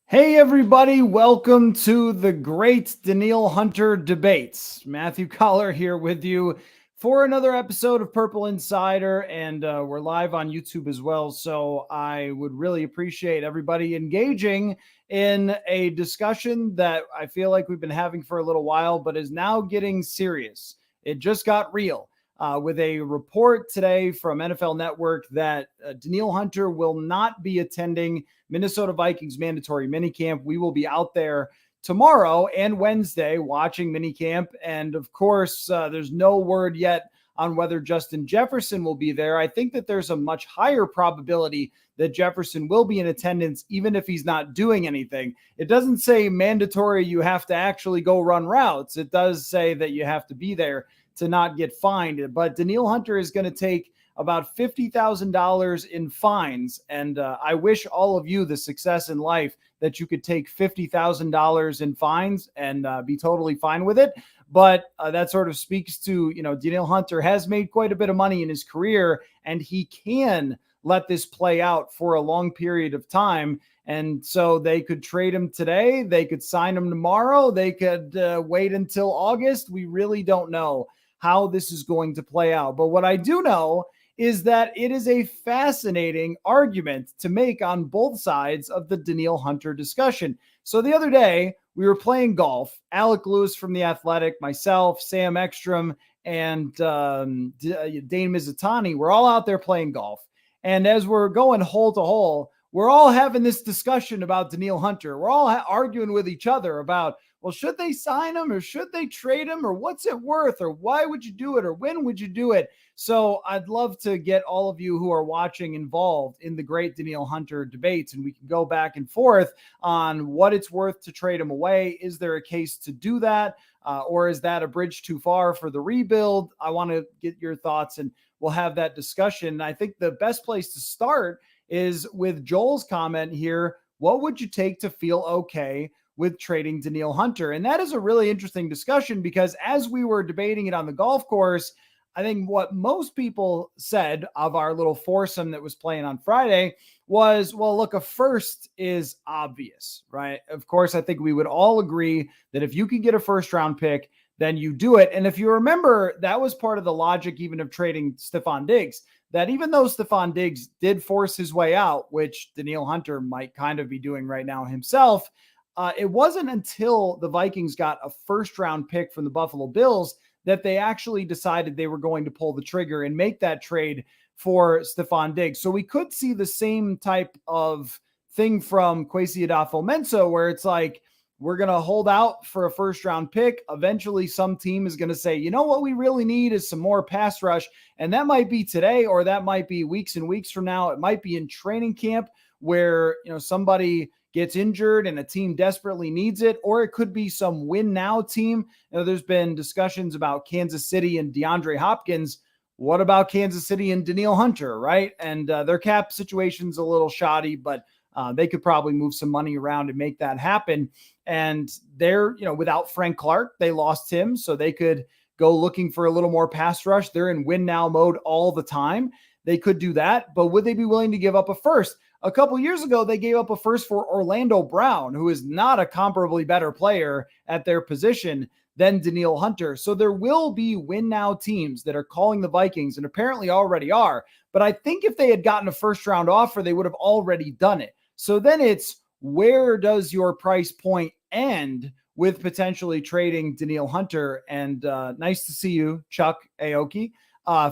Hey, everybody. Welcome to the great Danielle Hunter debates. Matthew Coller here with you for another episode of Purple Insider, and we're live on YouTube as well. So I would really appreciate everybody engaging in a discussion that I feel like we've been having for a little while, but is now getting serious. It just got real. With a report today from NFL Network that Danielle Hunter will not be attending Minnesota Vikings mandatory minicamp. We will be out there tomorrow and Wednesday watching minicamp. And of course, there's no word yet on whether Justin Jefferson will be there. I think that there's a much higher probability that Jefferson will be in attendance, even if he's not doing anything. It doesn't say mandatory, you have to actually go run routes. It does say that you have to be there to not get fined. But Danielle Hunter is going to take about $50,000 in fines. And I wish all of you the success in life that you could take $50,000 in fines and be totally fine with it. But that sort of speaks to, Danielle Hunter has made quite a bit of money in his career, and he can let this play out for a long period of time. And so they could trade him today. They could sign him tomorrow. They could wait until August. We really don't know how this is going to play out. But what I do know is that it is a fascinating argument to make on both sides of the Danielle Hunter discussion. So the other day, we were playing golf. Alec Lewis from The Athletic, myself, Sam Ekstrom, and Dane Mizutani, we're all out there playing golf. And as we're going hole to hole, we're all having this discussion about Danielle Hunter. We're all arguing with each other about, well, should they sign him or should they trade him or what's it worth or why would you do it or when would you do it? So I'd love to get all of you who are watching involved in the great Danielle Hunter debates, and we can go back and forth on what it's worth to trade him away. Is there a case to do that? Or is that a bridge too far for the rebuild? I want to get your thoughts and we'll have that discussion. I think the best place to start is with Joel's comment here. What would you take to feel okay with trading Danielle Hunter? And that is a really interesting discussion because as we were debating it on the golf course, I think what most people said of our little foursome that was playing on Friday was, well, look, a first is obvious, right? Of course, I think we would all agree that if you can get a first round pick, then you do it. And if you remember, that was part of the logic even of trading Stephon Diggs, that even though Stephon Diggs did force his way out, which Danielle Hunter might kind of be doing right now himself, it wasn't until the Vikings got a first round pick from the Buffalo Bills that they actually decided they were going to pull the trigger and make that trade for Stephon Diggs. So we could see the same type of thing from Kwesi Adofo-Mensah, where it's like, we're going to hold out for a first round pick. Eventually, some team is going to say, you know what we really need is some more pass rush. And that might be today, or that might be weeks and weeks from now. It might be in training camp where, somebody gets injured and a team desperately needs it, or it could be some win now team. There's been discussions about Kansas City and DeAndre Hopkins. What about Kansas City and Danielle Hunter, right? And their cap situation's a little shoddy, but they could probably move some money around and make that happen. And they're, without Frank Clark, they lost him, so they could go looking for a little more pass rush. They're in win now mode all the time. They could do that, but would they be willing to give up a first? A couple years ago, they gave up a first for Orlando Brown, who is not a comparably better player at their position than Danielle Hunter. So there will be win now teams that are calling the Vikings, and apparently already are. But I think if they had gotten a first round offer, they would have already done it. So then it's, where does your price point end with potentially trading Danielle Hunter? And nice to see you, Chuck Aoki.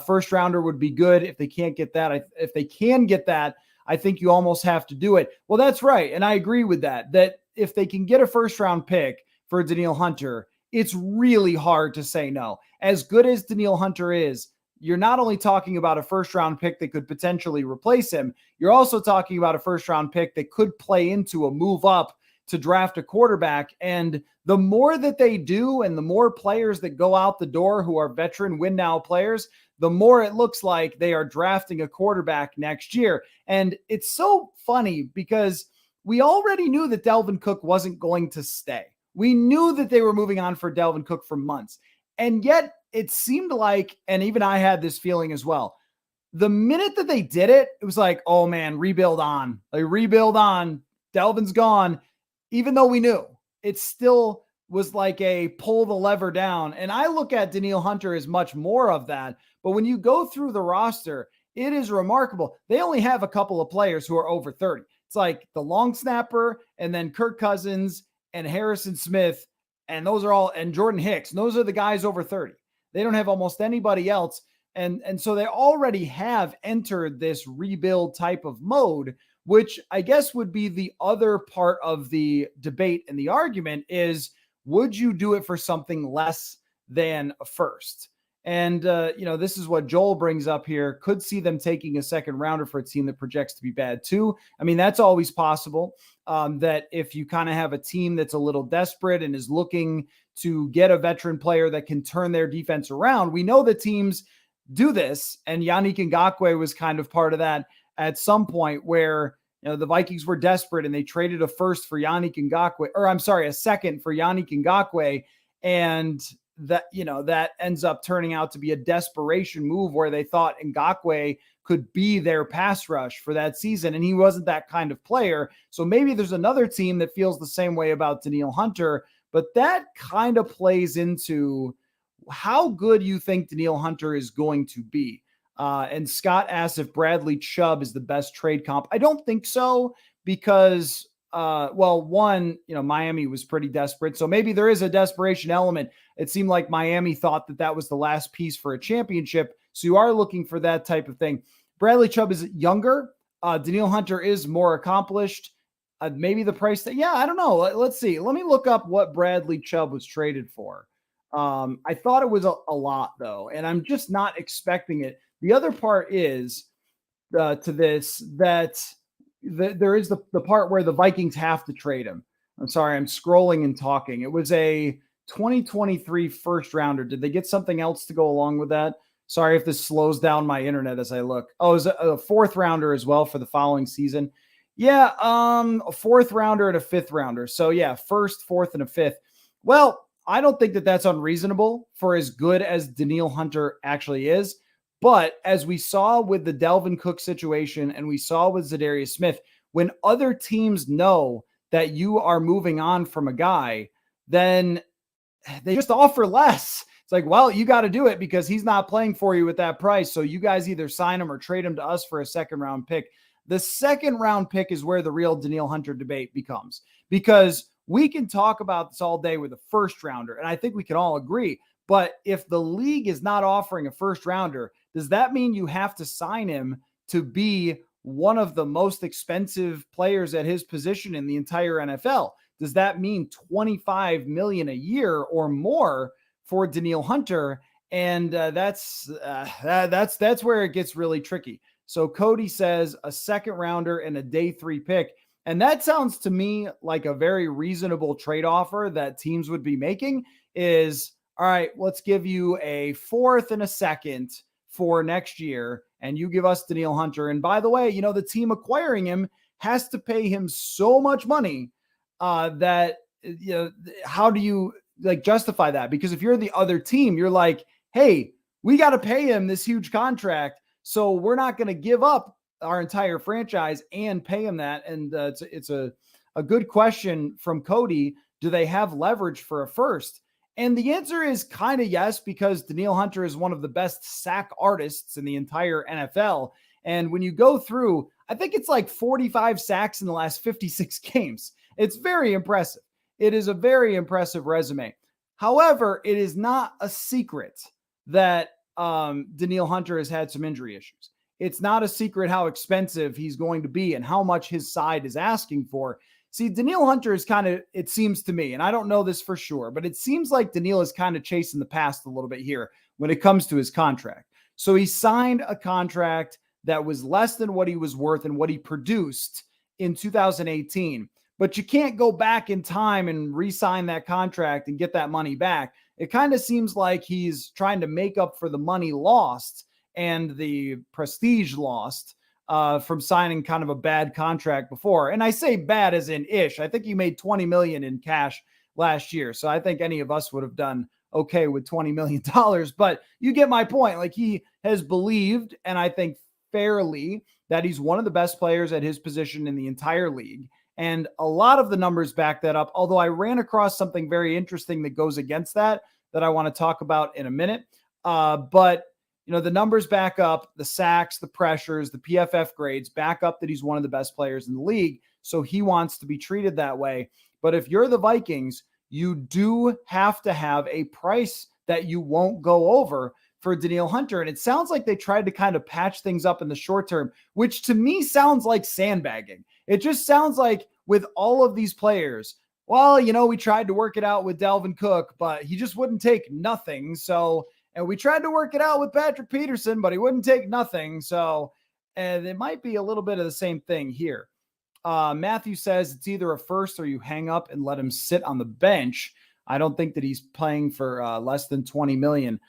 First rounder would be good. If they can't get that, if they can get that, I think you almost have to do it. Well, that's right. And I agree with that if they can get a first round pick for Danielle Hunter, it's really hard to say no. As good as Danielle Hunter is, you're not only talking about a first round pick that could potentially replace him, you're also talking about a first round pick that could play into a move up to draft a quarterback. And the more that they do and the more players that go out the door who are veteran win now players, the more it looks like they are drafting a quarterback next year. And it's so funny because we already knew that Dalvin Cook wasn't going to stay. We knew that they were moving on for Dalvin Cook for months. And yet it seemed like, and even I had this feeling as well, the minute that they did it, it was like, oh man, rebuild on. Like, rebuild on. Dalvin's gone. even though we knew, it still was like a pull the lever down. And I look at Danielle Hunter as much more of that. But when you go through the roster, it is remarkable. They only have a couple of players who are over 30. It's like the long snapper and then Kirk Cousins and Harrison Smith. And those are all, and Jordan Hicks. And those are the guys over 30. They don't have almost anybody else. And so they already have entered this rebuild type of mode, which I guess would be the other part of the debate and the argument is, would you do it for something less than a first? And, this is what Joel brings up here. Could see them taking a second rounder for a team that projects to be bad too. I mean, that's always possible. That if you kind of have a team that's a little desperate and is looking to get a veteran player that can turn their defense around, we know the teams do this. And Yannick Ngakoue was kind of part of that at some point where, the Vikings were desperate and they traded a first for Yannick Ngakoue, or I'm sorry, a second for Yannick Ngakoue. And that ends up turning out to be a desperation move where they thought Ngakoue could be their pass rush for that season. And he wasn't that kind of player. So maybe there's another team that feels the same way about Danielle Hunter, but that kind of plays into how good you think Danielle Hunter is going to be. And Scott asks if Bradley Chubb is the best trade comp. I don't think so because, Miami was pretty desperate. So maybe there is a desperation element. It seemed like Miami thought that was the last piece for a championship. So you are looking for that type of thing. Bradley Chubb is younger. Danielle Hunter is more accomplished. Maybe the price I don't know. Let's see. Let me look up what Bradley Chubb was traded for. I thought it was a lot though, and I'm just not expecting it. The other part is to this that there is the part where the Vikings have to trade him. I'm sorry, I'm scrolling and talking. It was a 2023 first rounder. Did they get something else to go along with that? Sorry if this slows down my internet as I look. Oh, it was a fourth rounder as well for the following season. Yeah, a fourth rounder and a fifth rounder. So yeah, first, fourth, and a fifth. Well, I don't think that's unreasonable for as good as Danielle Hunter actually is. But as we saw with the Dalvin Cook situation and we saw with Za'Darius Smith, when other teams know that you are moving on from a guy, then they just offer less. It's like, well, you got to do it because he's not playing for you at that price. So you guys either sign him or trade him to us for a second round pick. The second round pick is where the real Danielle Hunter debate becomes, because we can talk about this all day with a first rounder, and I think we can all agree. But if the league is not offering a first rounder, does that mean you have to sign him to be one of the most expensive players at his position in the entire NFL? Does that mean $25 million a year or more for Danielle Hunter? And that's where it gets really tricky. So Cody says a second rounder and a day 3 pick. And that sounds to me like a very reasonable trade offer that teams would be making is, all right, let's give you a fourth and a second for next year, and you give us Danielle Hunter. And by the way, the team acquiring him has to pay him so much money that, how do you justify that? Because if you're the other team, you're like, hey, we got to pay him this huge contract. So we're not going to give up our entire franchise and pay him that. And it's a good question from Cody. Do they have leverage for a first? And the answer is kind of yes, because Danielle Hunter is one of the best sack artists in the entire NFL. And when you go through, I think it's like 45 sacks in the last 56 games. It's very impressive. It is a very impressive resume. However, it is not a secret that Danielle Hunter has had some injury issues. It's not a secret how expensive he's going to be and how much his side is asking for. See, Danielle Hunter is kind of, it seems to me, and I don't know this for sure, but it seems like Danielle is kind of chasing the past a little bit here when it comes to his contract. So he signed a contract that was less than what he was worth and what he produced in 2018. But you can't go back in time and re-sign that contract and get that money back. It kind of seems like he's trying to make up for the money lost and the prestige lost from signing kind of a bad contract before. And I say bad as in ish. I think he made $20 million in cash last year. So I think any of us would have done okay with $20 million, but you get my point. Like, he has believed, and I think fairly, that he's one of the best players at his position in the entire league. And a lot of the numbers back that up, although I ran across something very interesting that goes against that I want to talk about in a minute. But the numbers back up the sacks, the pressures, the PFF grades back up that he's one of the best players in the league. So he wants to be treated that way. But if you're the Vikings, you do have to have a price that you won't go over for Danielle Hunter. And it sounds like they tried to kind of patch things up in the short term, which to me sounds like sandbagging. It just sounds like with all of these players, well, we tried to work it out with Dalvin Cook, but he just wouldn't take nothing. So, and we tried to work it out with Patrick Peterson, but he wouldn't take nothing. So, and it might be a little bit of the same thing here. Matthew says it's either a first or you hang up and let him sit on the bench. I don't think that he's playing for less than 20 million.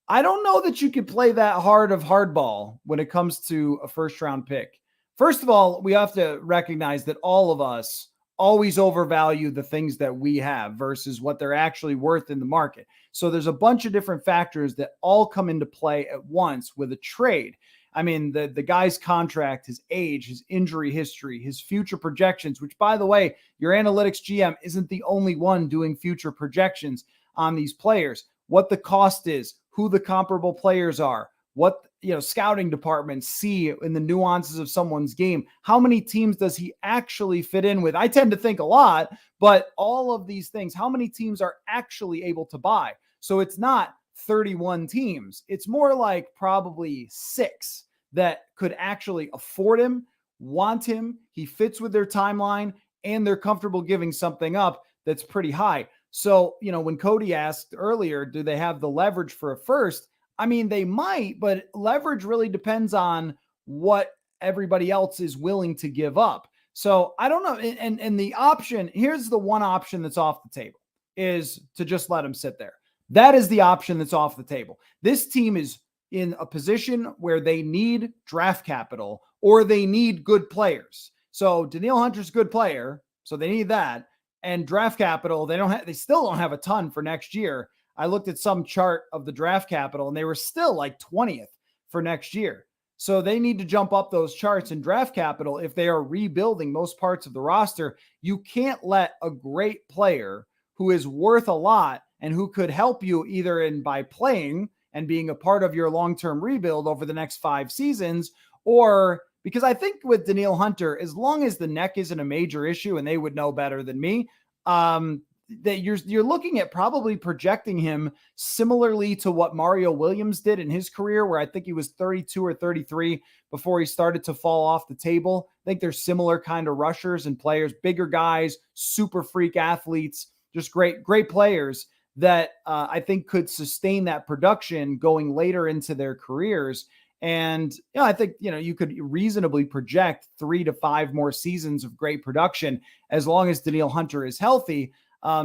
I don't know that you could play that hard of hardball when it comes to a first round pick. First of all, we have to recognize that all of us always overvalue the things that we have versus what they're actually worth in the market. So there's a bunch of different factors that all come into play at once with a trade. I mean, the guy's contract, his age, his injury history, his future projections, which, by the way, your analytics GM isn't the only one doing future projections on these players. What the cost is, who the comparable players are, what scouting departments see in the nuances of someone's game. How many teams does he actually fit in with? I tend to think a lot, but all of these things, how many teams are actually able to buy? So it's not 31 teams. It's more like probably 6 that could actually afford him, want him. He fits with their timeline, and they're comfortable giving something up that's pretty high. So, when Cody asked earlier, do they have the leverage for a first? I mean, they might, but leverage really depends on what everybody else is willing to give up. So I don't know. And the option, here's the one option that's off the table, is to just let him sit there. That is the option that's off the table. This team is in a position where they need draft capital or they need good players. So Danielle Hunter's a good player, so they need that. And draft capital, they still don't have a ton for next year. I looked at some chart of the draft capital and they were still like 20th for next year. So they need to jump up those charts in draft capital if they are rebuilding most parts of the roster. You can't let a great player who is worth a lot and who could help you either in by playing and being a part of your long-term rebuild over the next 5 seasons, or because I think with Danielle Hunter, as long as the neck isn't a major issue, and they would know better than me, that you're looking at probably projecting him similarly to what Mario Williams did in his career, where I think he was 32 or 33 before he started to fall off the table. I think they're similar kind of rushers and players, bigger guys, super freak athletes, just great players that I think could sustain that production going later into their careers. And I think, you could reasonably project 3 to 5 more seasons of great production as long as Danielle Hunter is healthy.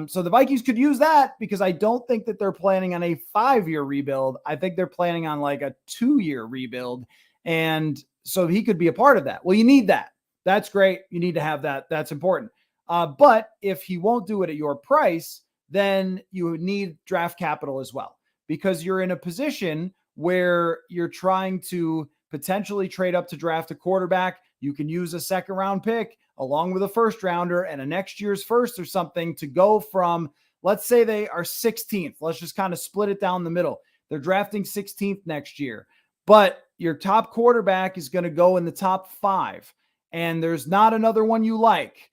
So the Vikings could use that, because I don't think that they're planning on a 5-year rebuild. I think they're planning on like a 2-year rebuild. And so he could be a part of that. Well, you need that. That's great. You need to have that. That's important. But if he won't do it at your price, then you need draft capital as well, because you're in a position where you're trying to potentially trade up to draft a quarterback. You can use a second round pick along with a first rounder and a next year's first or something to go from, let's say they are 16th. Let's just kind of split it down the middle. They're drafting 16th next year, but your top quarterback is going to go in the top 5 and there's not another one you like.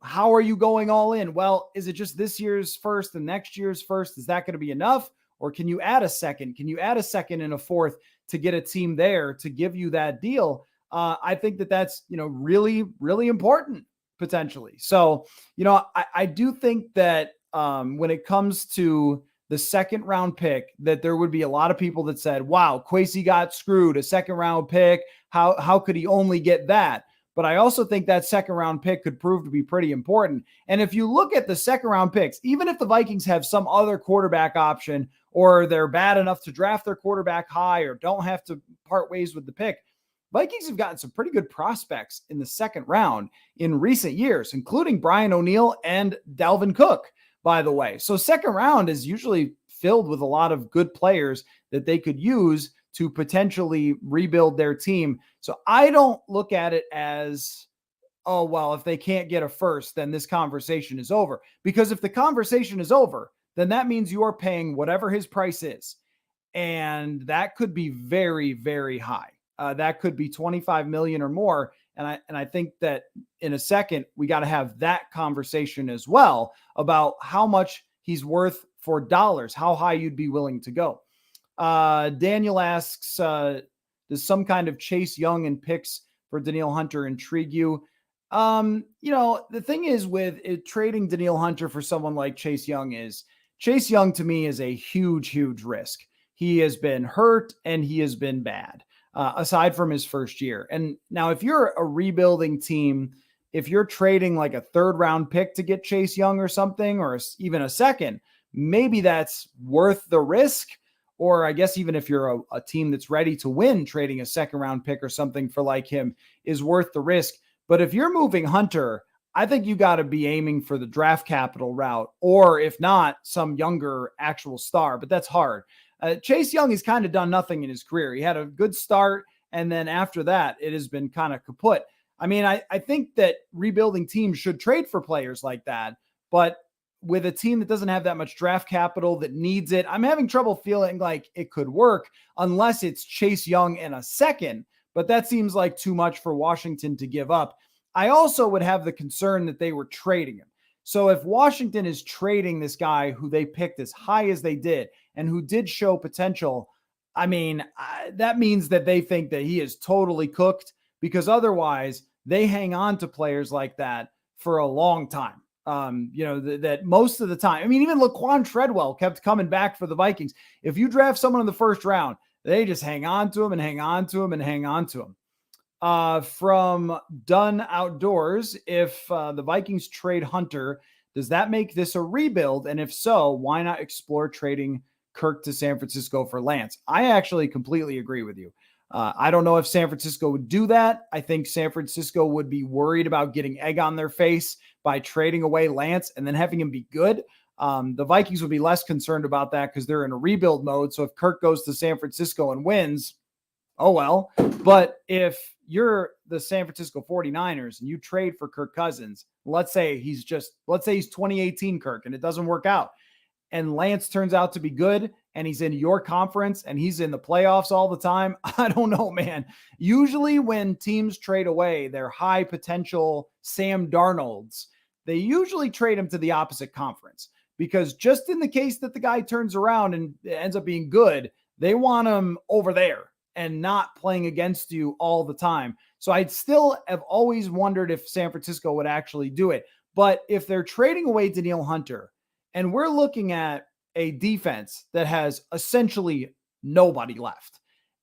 How are you going all in? Well, is it just this year's first and next year's first? Is that going to be enough? Or can you add a second? Can you add a second and a fourth to get a team there to give you that deal? I think that that's, really, really important potentially. So, I do think that when it comes to the second round pick, that there would be a lot of people that said, wow, Kwesi got screwed, a second round pick. How could he only get that? But I also think that second round pick could prove to be pretty important. And if you look at the second round picks, even if the Vikings have some other quarterback option, or they're bad enough to draft their quarterback high, or don't have to part ways with the pick, Vikings have gotten some pretty good prospects in the second round in recent years, including Brian O'Neill and Dalvin Cook, by the way. So second round is usually filled with a lot of good players that they could use to potentially rebuild their team. So I don't look at it as oh, well, if they can't get a first, then this conversation is over. Because if the conversation is over, then that means you're paying whatever his price is. And that could be very, very high. That could be 25 million or more. And I think that in a second, we got to have that conversation as well about how much he's worth for dollars, how high you'd be willing to go. Daniel asks, does some kind of Chase Young and picks for Danielle Hunter intrigue you? The thing is with trading Danielle Hunter for someone like Chase Young to me is a huge, huge risk. He has been hurt and he has been bad, aside from his first year. And now if you're a rebuilding team, if you're trading like a 3rd round pick to get Chase Young or something, or even a second, maybe that's worth the risk. Or I guess even if you're a team that's ready to win, trading a 2nd round pick or something for like him is worth the risk. But if you're moving Hunter, I think you got to be aiming for the draft capital route, or if not, some younger actual star, but that's hard. Chase Young has kind of done nothing in his career. He had a good start, and then after that, it has been kind of kaput. I mean, I think that rebuilding teams should trade for players like that, but with a team that doesn't have that much draft capital that needs it, I'm having trouble feeling like it could work unless it's Chase Young in a second, but that seems like too much for Washington to give up. I also would have the concern that they were trading him. So if Washington is trading this guy who they picked as high as they did and who did show potential, I mean, that means that they think that he is totally cooked, because otherwise they hang on to players like that for a long time. That most of the time, I mean, even Laquan Treadwell kept coming back for the Vikings. If you draft someone in the 1st round, they just hang on to him and hang on to him and hang on to him. From Dunn Outdoors, if the Vikings trade Hunter, does that make this a rebuild? And if so, why not explore trading Kirk to San Francisco for Lance? I actually completely agree with you. I don't know if San Francisco would do that. I think San Francisco would be worried about getting egg on their face by trading away Lance and then having him be good. The Vikings would be less concerned about that because they're in a rebuild mode. So if Kirk goes to San Francisco and wins, oh well. But if you're the San Francisco 49ers and you trade for Kirk Cousins, let's say he's 2018 Kirk and it doesn't work out, and Lance turns out to be good and he's in your conference and he's in the playoffs all the time, I don't know, man. Usually when teams trade away their high potential Sam Darnolds, they usually trade him to the opposite conference, because just in the case that the guy turns around and ends up being good, they want him over there and not playing against you all the time. So I'd still have always wondered if San Francisco would actually do it. But if they're trading away Danielle Hunter, and we're looking at a defense that has essentially nobody left,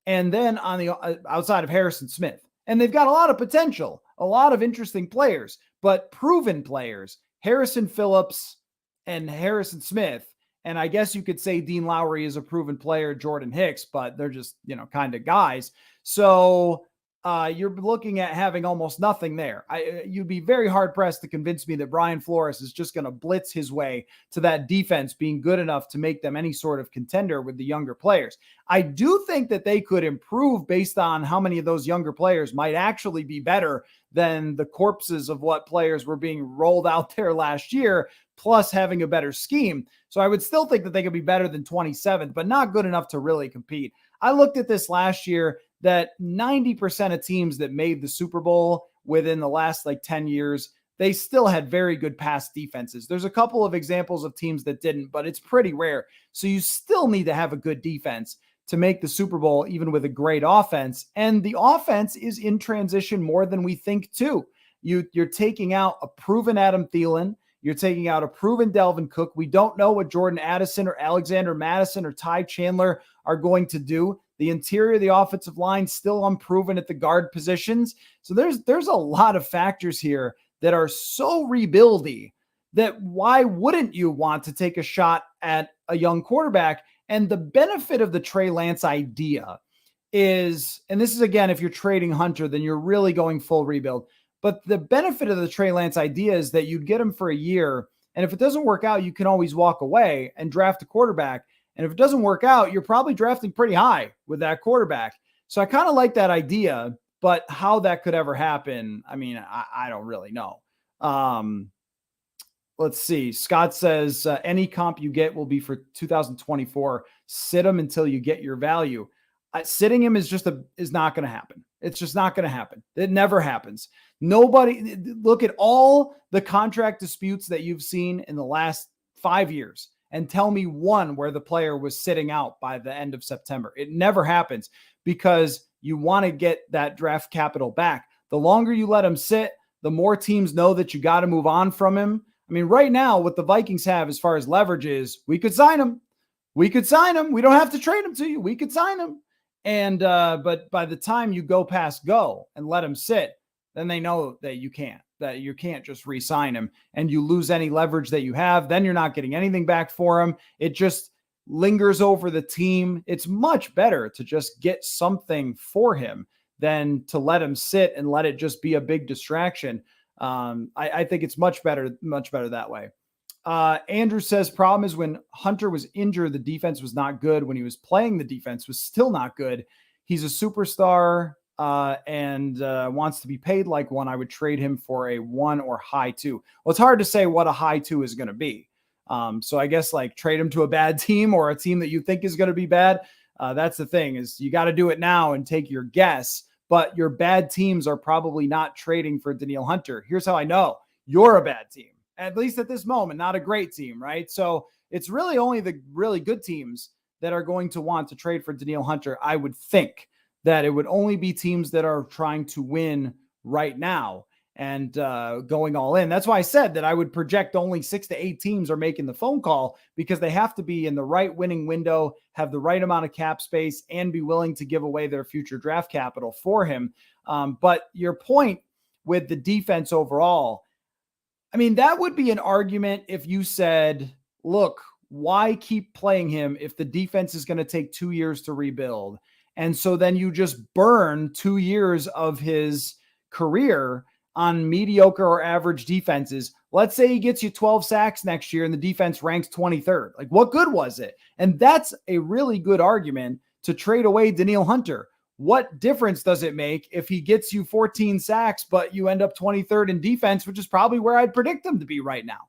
and then on the outside of Harrison Smith, and they've got a lot of potential, a lot of interesting players, but proven players, Harrison Phillips and Harrison Smith. And I guess you could say Dean Lowry is a proven player, Jordan Hicks, but they're just, kind of guys. So you're looking at having almost nothing there. You'd be very hard pressed to convince me that Brian Flores is just going to blitz his way to that defense being good enough to make them any sort of contender with the younger players. I do think that they could improve based on how many of those younger players might actually be better than the corpses of what players were being rolled out there last year, plus having a better scheme. So I would still think that they could be better than 27th, but not good enough to really compete. I looked at this last year that 90% of teams that made the Super Bowl within the last 10 years, they still had very good pass defenses. There's a couple of examples of teams that didn't, but it's pretty rare. So you still need to have a good defense to make the Super Bowl, even with a great offense. And the offense is in transition more than we think too. You're taking out a proven Adam Thielen. You're taking out a proven Dalvin Cook. We don't know what Jordan Addison or Alexander Madison or Ty Chandler are going to do. The interior of the offensive line still unproven at the guard positions. So there's a lot of factors here that are so rebuildy that why wouldn't you want to take a shot at a young quarterback? And the benefit of the Trey Lance idea is, and this is again, if you're trading Hunter, then you're really going full rebuild. But the benefit of the Trey Lance idea is that you'd get him for a year. And if it doesn't work out, you can always walk away and draft a quarterback. And if it doesn't work out, you're probably drafting pretty high with that quarterback. So I kind of like that idea, but how that could ever happen, I mean, I don't really know. Let's see. Scott says any comp you get will be for 2024. Sit him until you get your value. Sitting him is not going to happen. It's just not going to happen. It never happens. Nobody, look at all the contract disputes that you've seen in the last 5 years and tell me one where the player was sitting out by the end of September. It never happens because you want to get that draft capital back. The longer you let him sit, the more teams know that you got to move on from him. I mean, right now, what the Vikings have as far as leverage is, we could sign him. We could sign him. We don't have to trade him to you. We could sign him. And, but by the time you go past go and let him sit, then they know that you can't just re-sign him, and you lose any leverage that you have. Then you're not getting anything back for him. It just lingers over the team. It's much better to just get something for him than to let him sit and let it just be a big distraction. I think it's much better that way. Andrew says problem is when Hunter was injured, the defense was not good. When he was playing, the defense was still not good. He's a superstar and wants to be paid like one. I would trade him for a 1 or high 2. Well, it's hard to say what a high 2 is going to be. So I guess like trade him to a bad team or a team that you think is going to be bad. That's the thing, is you got to do it now and take your guess. But your bad teams are probably not trading for Danielle Hunter. Here's how I know you're a bad team, at least at this moment, not a great team, right? So it's really only the really good teams that are going to want to trade for Danielle Hunter. I would think that it would only be teams that are trying to win right now and going all in. That's why I said that I would project only 6 to 8 teams are making the phone call, because they have to be in the right winning window, have the right amount of cap space, and be willing to give away their future draft capital for him. But your point with the defense overall, I mean, that would be an argument if you said, look, why keep playing him if the defense is going to take 2 years to rebuild? And so then you just burn 2 years of his career on mediocre or average defenses. Let's say he gets you 12 sacks next year and the defense ranks 23rd. Like, what good was it? And that's a really good argument to trade away Danielle Hunter. What difference does it make if he gets you 14 sacks, but you end up 23rd in defense, which is probably where I'd predict him to be right now?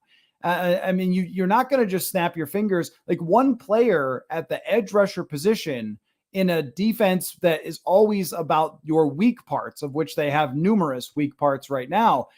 I mean, you're not going to just snap your fingers. Like, one player at the edge rusher position in a defense that is always about your weak parts, of which they have numerous weak parts right now,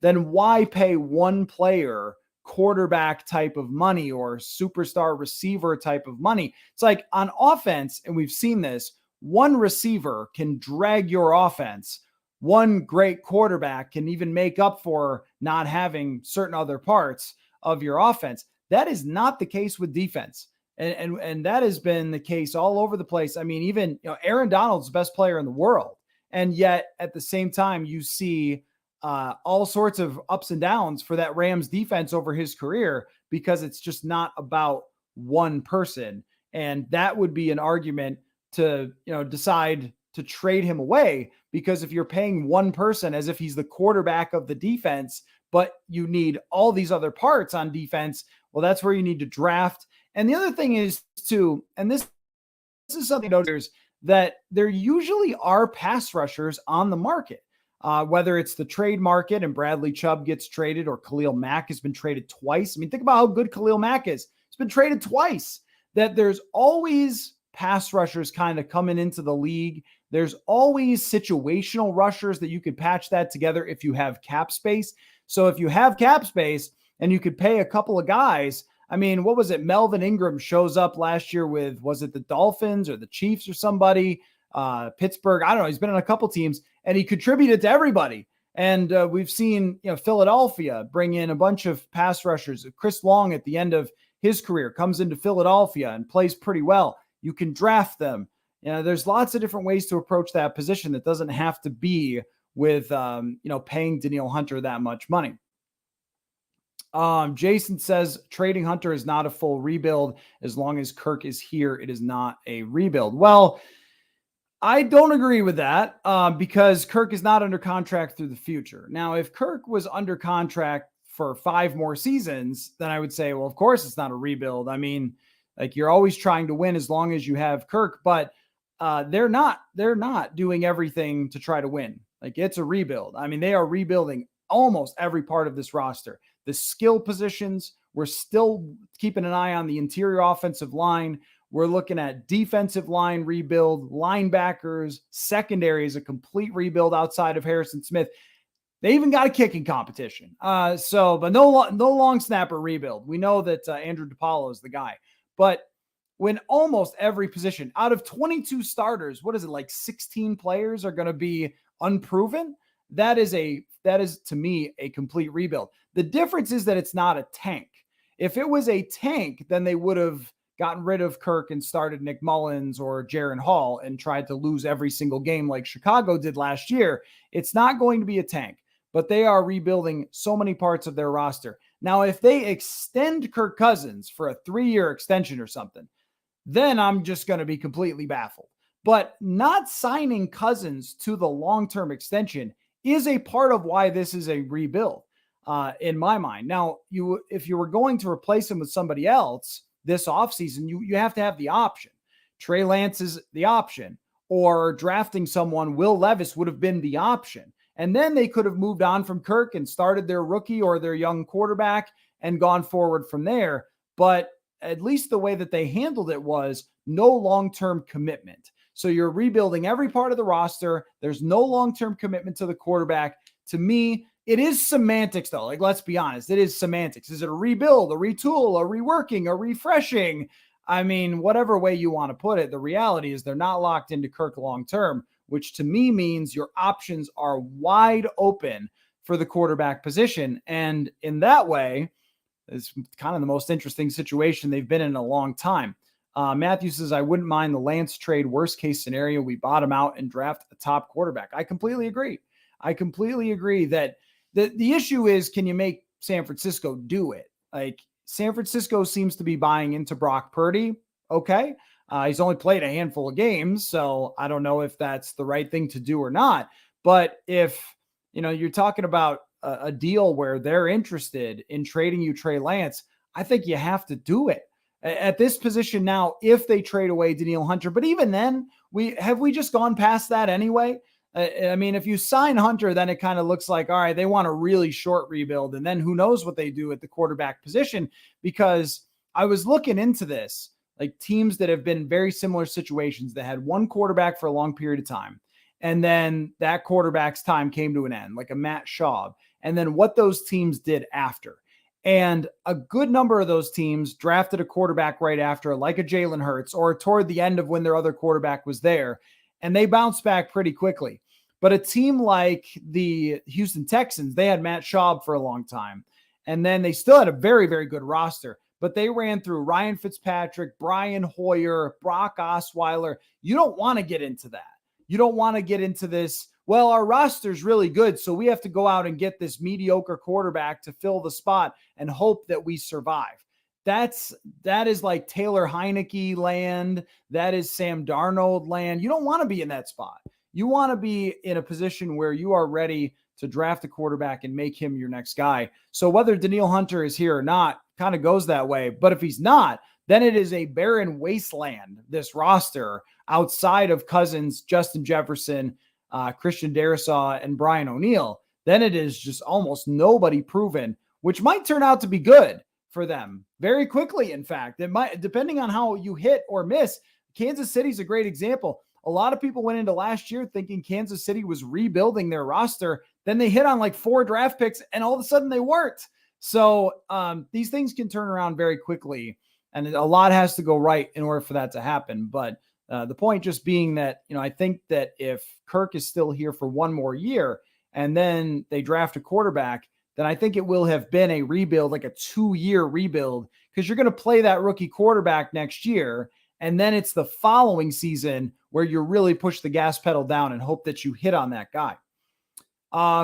then why pay one player quarterback type of money or superstar receiver type of money? It's like on offense, and we've seen this, one receiver can drag your offense. One great quarterback can even make up for not having certain other parts of your offense. That is not the case with defense. And that has been the case all over the place. I mean, even Aaron Donald's the best player in the world. And yet at the same time, you see all sorts of ups and downs for that Rams defense over his career, because it's just not about one person. And that would be an argument to, decide to trade him away, because if you're paying one person as if he's the quarterback of the defense, but you need all these other parts on defense, well, that's where you need to draft. And the other thing is too, and this is something to notice, that there usually are pass rushers on the market, whether it's the trade market and Bradley Chubb gets traded, or Khalil Mack has been traded twice. I mean, think about how good Khalil Mack is. It's been traded twice. That there's always pass rushers kind of coming into the league. There's always situational rushers that you could patch that together if you have cap space. So if you have cap space and you could pay a couple of guys, I mean, what was it? Melvin Ingram shows up last year with, was it the Dolphins or the Chiefs or somebody? Pittsburgh. I don't know. He's been on a couple teams and he contributed to everybody. And we've seen, Philadelphia bring in a bunch of pass rushers. Chris Long at the end of his career comes into Philadelphia and plays pretty well. You can draft them. There's lots of different ways to approach that position that doesn't have to be with, paying Danielle Hunter that much money. Jason says trading Hunter is not a full rebuild. As long as Kirk is here, it is not a rebuild. Well, I don't agree with that because Kirk is not under contract through the future. Now, if Kirk was under contract for 5 more seasons, then I would say, well, of course it's not a rebuild. I mean, like, you're always trying to win as long as you have Kirk. But they're not doing everything to try to win. Like, it's a rebuild. I mean, they are rebuilding almost every part of this roster. The skill positions, we're still keeping an eye on the interior offensive line. We're looking at defensive line rebuild, linebackers, secondary is a complete rebuild outside of Harrison Smith. They even got a kicking competition. But no long snapper rebuild. We know that Andrew DePaulo is the guy. But when almost every position out of 22 starters, what is it, like 16 players are going to be unproven? That is to me a complete rebuild. The difference is that it's not a tank. If it was a tank, then they would have gotten rid of Kirk and started Nick Mullins or Jaron Hall and tried to lose every single game like Chicago did last year. It's not going to be a tank, but they are rebuilding so many parts of their roster. Now, if they extend Kirk Cousins for a 3-year extension or something, then I'm just going to be completely baffled. But not signing Cousins to the long-term extension is a part of why this is a rebuild in my mind. Now, if you were going to replace him with somebody else this offseason, you have to have the option. Trey Lance is the option, or drafting someone. Will Levis would have been the option. And then they could have moved on from Kirk and started their rookie or their young quarterback and gone forward from there. But at least the way that they handled it was no long-term commitment. So you're rebuilding every part of the roster. There's no long-term commitment to the quarterback. To me, it is semantics, though. Like, let's be honest. It is semantics. Is it a rebuild, a retool, a reworking, a refreshing? I mean, whatever way you want to put it, the reality is they're not locked into Kirk long-term, which to me means your options are wide open for the quarterback position. And in that way, it's kind of the most interesting situation they've been in a long time. Matthew says, I wouldn't mind the Lance trade. Worst case scenario, we bottom out and draft a top quarterback. I completely agree. That the issue is, can you make San Francisco do it? Like, San Francisco seems to be buying into Brock Purdy. Okay. He's only played a handful of games, so I don't know if that's the right thing to do or not. But if, you're talking about a deal where they're interested in trading you Trey Lance, I think you have to do it at this position now. If they trade away Danielle Hunter, but even then, we just gone past that anyway. I mean, if you sign Hunter, then it kind of looks like, all right, they want a really short rebuild, and then who knows what they do at the quarterback position. Because I was looking into this, like teams that have been in very similar situations that had one quarterback for a long period of time, and then that quarterback's time came to an end, like a Matt Schaub, and then what those teams did after. And a good number of those teams drafted a quarterback right after, like a Jalen Hurts, or toward the end of when their other quarterback was there, and they bounced back pretty quickly. But a team like the Houston Texans, they had Matt Schaub for a long time, and then they still had a very, very good roster. But they ran through Ryan Fitzpatrick, Brian Hoyer, Brock Osweiler. You don't want to get into that. You don't want to get into this, well, our roster's really good, so we have to go out and get this mediocre quarterback to fill the spot and hope that we survive. That is like Taylor Heineke land. That is Sam Darnold land. You don't want to be in that spot. You want to be in a position where you are ready to draft a quarterback and make him your next guy. So whether Danielle Hunter is here or not kind of goes that way. But if he's not, then it is a barren wasteland, this roster, outside of Cousins, Justin Jefferson, Christian Darrisaw, and Brian O'Neill. Then it is just almost nobody proven, which might turn out to be good for them very quickly. In fact, it might, depending on how you hit or miss. Kansas City's a great example. A lot of people went into last year thinking Kansas City was rebuilding their roster. Then they hit on like 4 draft picks and all of a sudden they weren't. So these things can turn around very quickly, and a lot has to go right in order for that to happen. But the point just being that, I think that if Kirk is still here for one more year and then they draft a quarterback, then I think it will have been a rebuild, like a 2-year rebuild, because you're going to play that rookie quarterback next year. And then it's the following season where you really push the gas pedal down and hope that you hit on that guy.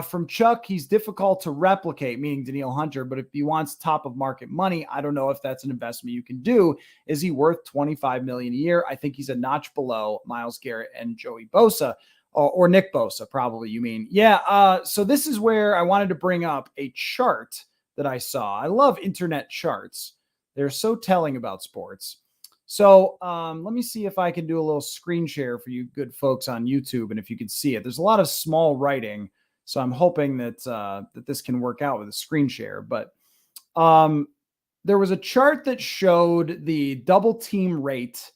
From Chuck, he's difficult to replicate, meaning Danielle Hunter, but if he wants top of market money, I don't know if that's an investment you can do. Is he worth $25 million a year? I think he's a notch below Myles Garrett and Joey Bosa, or Nick Bosa, probably you mean. Yeah, so this is where I wanted to bring up a chart that I saw. I love internet charts. They're so telling about sports. So let me see if I can do a little screen share for you good folks on YouTube, and if you can see it. There's a lot of small writing, so I'm hoping that that this can work out with a screen share. But um, there was a chart that showed the double team rate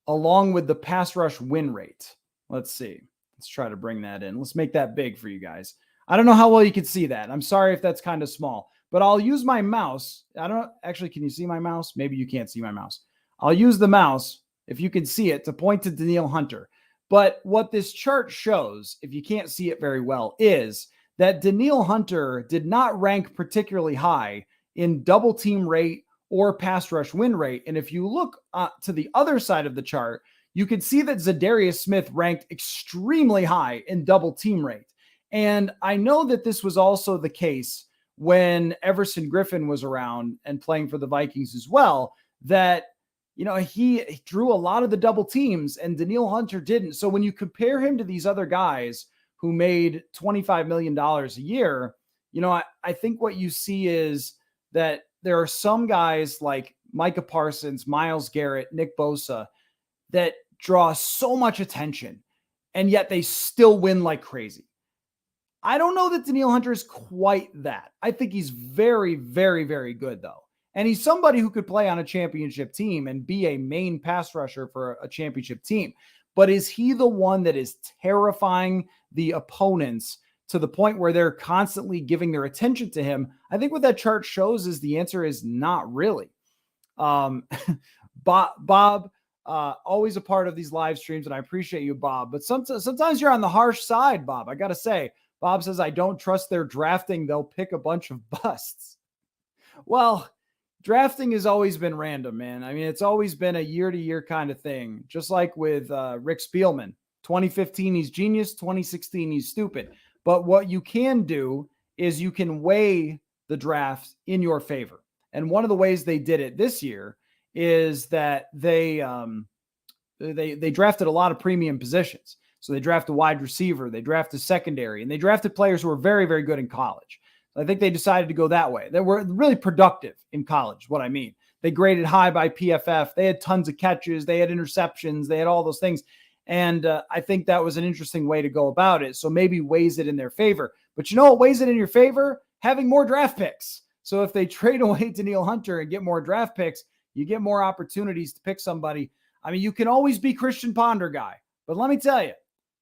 along with the pass rush win rate. Let's see. Let's try to bring that in. Let's make that big for you guys. I don't know how well you can see that. I'm sorry if that's kind of small, but I'll use my mouse. I don't actually, can you see my mouse? Maybe you can't see my mouse. I'll use the mouse, if you can see it, to point to Danielle Hunter. But what this chart shows, if you can't see it very well, is that Danielle Hunter did not rank particularly high in double team rate or pass rush win rate. And if you look to the other side of the chart, you can see that Za'Darius Smith ranked extremely high in double team rate. And I know that this was also the case when Everson Griffin was around and playing for the Vikings as well, that he drew a lot of the double teams and Danielle Hunter didn't. So when you compare him to these other guys who made $25 million a year, I think what you see is that there are some guys like Micah Parsons, Myles Garrett, Nick Bosa that draw so much attention, and yet they still win like crazy. I don't know that Danielle Hunter is quite that. I think he's very, very, very good, though. And he's somebody who could play on a championship team and be a main pass rusher for a championship team. But is he the one that is terrifying the opponents to the point where they're constantly giving their attention to him? I think what that chart shows is the answer is not really. Bob, always a part of these live streams, and I appreciate you, Bob. But sometimes you're on the harsh side, Bob. I got to say, Bob says, I don't trust their drafting. They'll pick a bunch of busts. Well, drafting has always been random, man. I mean, it's always been a year-to-year kind of thing, just like with Rick Spielman. 2015, he's genius. 2016, he's stupid. But what you can do is you can weigh the draft in your favor. And one of the ways they did it this year is that they drafted a lot of premium positions. So they drafted a wide receiver, they drafted secondary, and they drafted players who were very, very good in college. I think they decided to go that way. They were really productive in college, what I mean. They graded high by PFF. They had tons of catches. They had interceptions. They had all those things. And I think that was an interesting way to go about it. So maybe weighs it in their favor. But you know what weighs it in your favor? Having more draft picks. So if they trade away Danielle Hunter and get more draft picks, you get more opportunities to pick somebody. I mean, you can always be Christian Ponder guy. But let me tell you,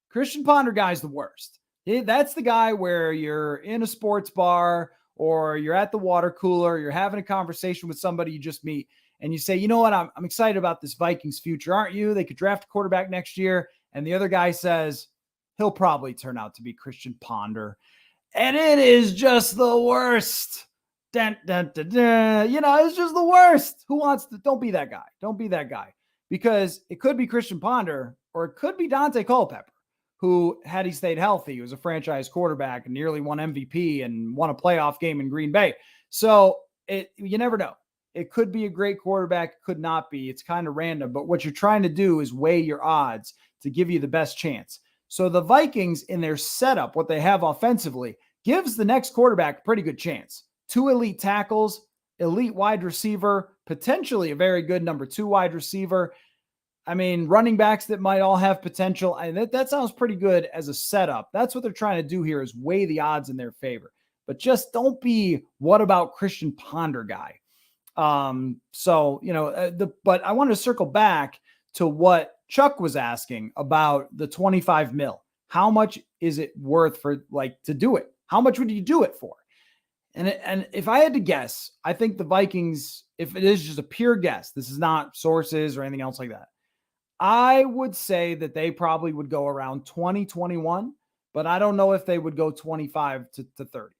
Christian Ponder guy is the worst. That's the guy where you're in a sports bar or you're at the water cooler, you're having a conversation with somebody you just meet, and you say, you know what, I'm excited about this Vikings future, aren't you? They could draft a quarterback next year. And the other guy says, he'll probably turn out to be Christian Ponder. And it is just the worst. Dun, dun, dun, dun. It's just the worst. Who wants to? Don't be that guy. Don't be that guy. Because it could be Christian Ponder or it could be Dante Culpepper, who, had he stayed healthy, was a franchise quarterback and nearly won MVP and won a playoff game in Green Bay. So you never know. It could be a great quarterback, could not be. It's kind of random. But what you're trying to do is weigh your odds to give you the best chance. So the Vikings, in their setup, what they have offensively, gives the next quarterback a pretty good chance. 2 elite tackles, elite wide receiver, potentially a very good number 2 wide receiver. I mean, running backs that might all have potential. And that sounds pretty good as a setup. That's what they're trying to do here, is weigh the odds in their favor. But just don't be what about Christian Ponder guy. But I wanted to circle back to what Chuck was asking about the 25 mil. How much is it worth for to do it? How much would you do it for? And if I had to guess, I think the Vikings, if it is just a pure guess, this is not sources or anything else like that, I would say that they probably would go around 20, 21, but I don't know if they would go 25 to 30.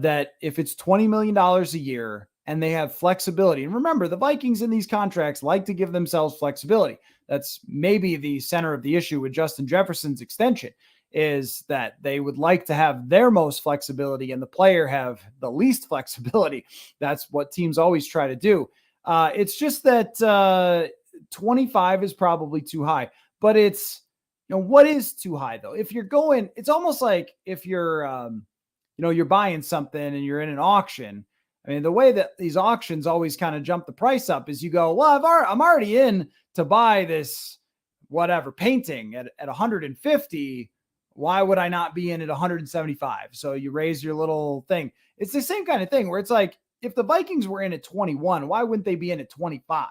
That if it's $20 million a year and they have flexibility, and remember, the Vikings in these contracts like to give themselves flexibility. That's maybe the center of the issue with Justin Jefferson's extension, is that they would like to have their most flexibility and the player have the least flexibility. That's what teams always try to do. It's just that 25 is probably too high, but it's, what is too high though? If you're going, it's almost like if you're, you're buying something and you're in an auction, I mean, the way that these auctions always kind of jump the price up is you go, well, I'm already in to buy this whatever painting at 150. Why would I not be in at 175? So you raise your little thing. It's the same kind of thing where it's like, if the Vikings were in at 21, why wouldn't they be in at 25?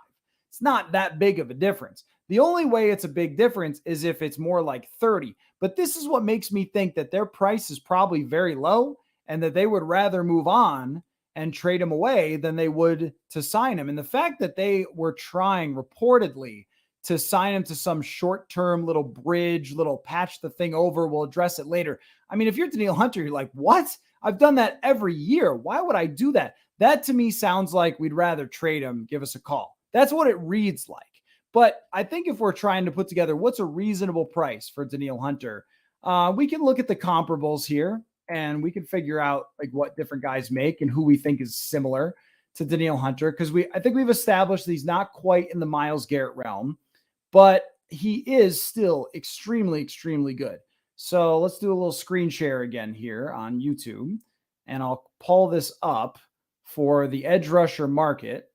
It's not that big of a difference. The only way it's a big difference is if it's more like 30. But this is what makes me think that their price is probably very low and that they would rather move on and trade him away than they would to sign him. And the fact that they were trying reportedly to sign him to some short-term little bridge, little patch the thing over, we'll address it later. I mean, if you're Danielle Hunter, you're like, what? I've done that every year. Why would I do that? That to me sounds like we'd rather trade him, give us a call. That's what it reads like. But I think if we're trying to put together what's a reasonable price for Danielle Hunter, we can look at the comparables here and we can figure out like what different guys make and who we think is similar to Danielle Hunter. Because I think we've established that he's not quite in the Myles Garrett realm, but he is still extremely, extremely good. So let's do a little screen share again here on YouTube. And I'll pull this up for the edge rusher market.